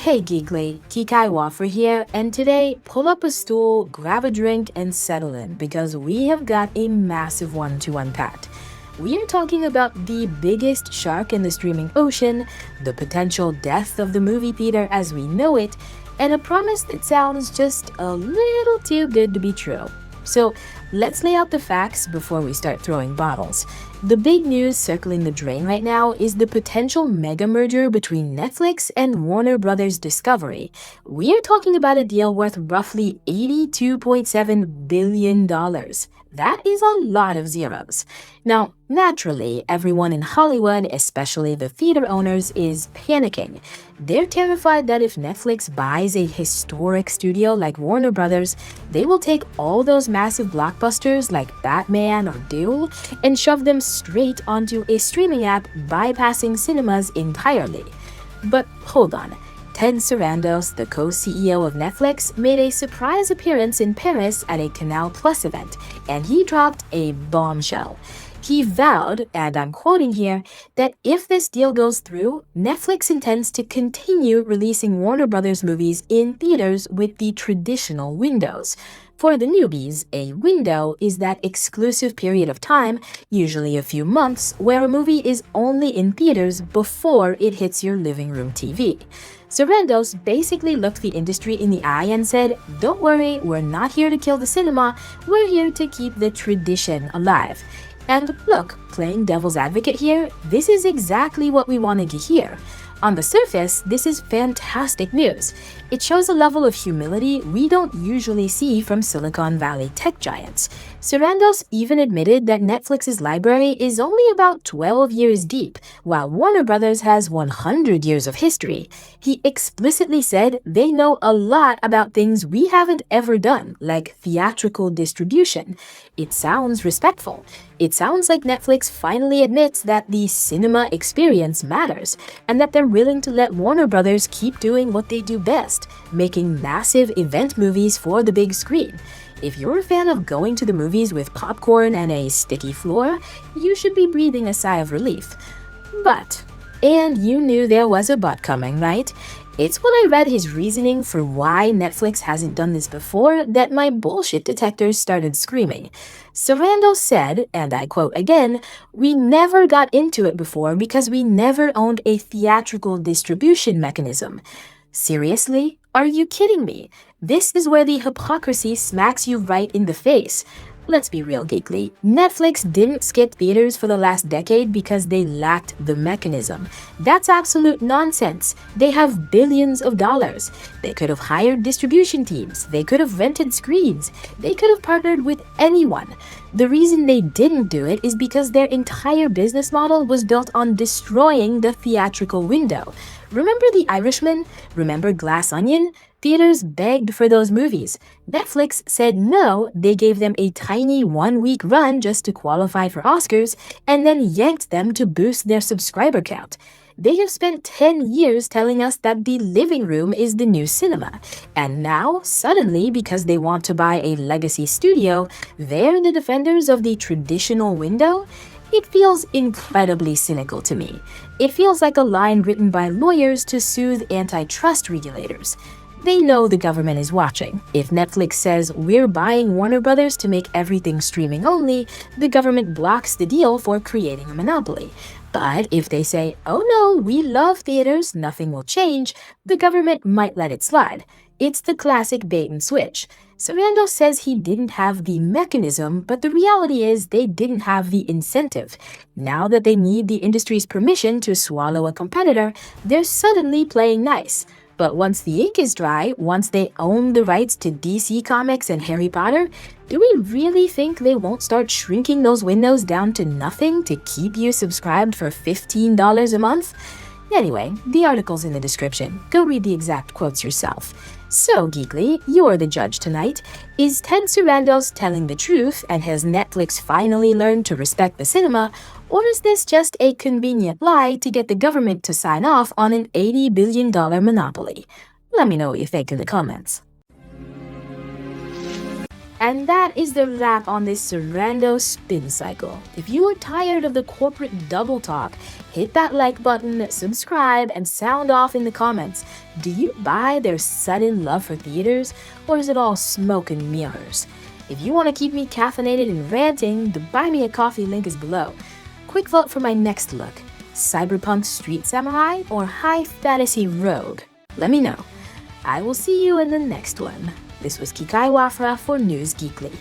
Hey Geekly, Kikai Wafra here, and today pull up a stool, grab a drink, and settle in because we have got a massive one to unpack. We are talking about the biggest shark in the streaming ocean, the potential death of the movie theater as we know it, and a promise that sounds just a little too good to be true. So let's lay out the facts before we start throwing bottles. The big news circling the drain right now is the potential mega merger between Netflix and Warner Brothers Discovery. We are talking about a deal worth roughly $82.7 billion. That is a lot of zeros. Now, naturally, everyone in Hollywood, especially the theater owners, is panicking. They're terrified that if Netflix buys a historic studio like Warner Brothers, they will take all those massive blockbusters like Batman or Dune and shove them straight onto a streaming app, bypassing cinemas entirely. But hold on. Ted Sarandos, the co-CEO of Netflix, made a surprise appearance in Paris at a Canal Plus event, and he dropped a bombshell. He vowed, and I'm quoting here, that if this deal goes through, Netflix intends to continue releasing Warner Brothers movies in theaters with the traditional windows. For the newbies, a window is that exclusive period of time, usually a few months, where a movie is only in theaters before it hits your living room TV. Sarandos basically looked the industry in the eye and said, "Don't worry, we're not here to kill the cinema, we're here to keep the tradition alive." And look, playing devil's advocate here, this is exactly what we wanted to hear. On the surface, this is fantastic news. It shows a level of humility we don't usually see from Silicon Valley tech giants. Sarandos even admitted that Netflix's library is only about 12 years deep, while Warner Brothers has 100 years of history. He explicitly said they know a lot about things we haven't ever done, like theatrical distribution. It sounds respectful. It sounds like Netflix finally admits that the cinema experience matters, and that they're willing to let Warner Brothers keep doing what they do best, making massive event movies for the big screen. If you're a fan of going to the movies with popcorn and a sticky floor, you should be breathing a sigh of relief. But, and you knew there was a but coming, right? It's when I read his reasoning for why Netflix hasn't done this before that my bullshit detectors started screaming. Sarandos said, and I quote again, "We never got into it before because we never owned a theatrical distribution mechanism." Seriously? Are you kidding me? This is where the hypocrisy smacks you right in the face. Let's be real, Geekly. Netflix didn't skip theaters for the last decade because they lacked the mechanism. That's absolute nonsense. They have billions of dollars. They could have hired distribution teams. They could have rented screens. They could have partnered with anyone. The reason they didn't do it is because their entire business model was built on destroying the theatrical window. Remember The Irishman? Remember Glass Onion? Theaters begged for those movies. Netflix said no, they gave them a tiny one-week run just to qualify for Oscars, and then yanked them to boost their subscriber count. They have spent 10 years telling us that the living room is the new cinema. And now, suddenly, because they want to buy a legacy studio, they're the defenders of the traditional window? It feels incredibly cynical to me. It feels like a line written by lawyers to soothe antitrust regulators. They know the government is watching. If Netflix says we're buying Warner Brothers to make everything streaming only, the government blocks the deal for creating a monopoly. But if they say, "Oh no, we love theaters, nothing will change," the government might let it slide. It's the classic bait and switch. Sarandos says he didn't have the mechanism, but the reality is they didn't have the incentive. Now that they need the industry's permission to swallow a competitor, they're suddenly playing nice. But once the ink is dry, once they own the rights to DC Comics and Harry Potter, do we really think they won't start shrinking those windows down to nothing to keep you subscribed for $15 a month? Anyway, the article's in the description. Go read the exact quotes yourself. So, Geekly, you're the judge tonight. Is Ted Sarandos telling the truth, and has Netflix finally learned to respect the cinema, or is this just a convenient lie to get the government to sign off on an $80 billion monopoly? Let me know what you think in the comments. And that is the wrap on this Sarandos spin cycle. If you are tired of the corporate double talk, hit that like button, subscribe, and sound off in the comments. Do you buy their sudden love for theaters, or is it all smoke and mirrors? If you want to keep me caffeinated and ranting, the Buy Me a Coffee link is below. Quick vote for my next look: cyberpunk street samurai or high fantasy rogue? Let me know. I will see you in the next one. This was Kikai Wafra for News Geekly.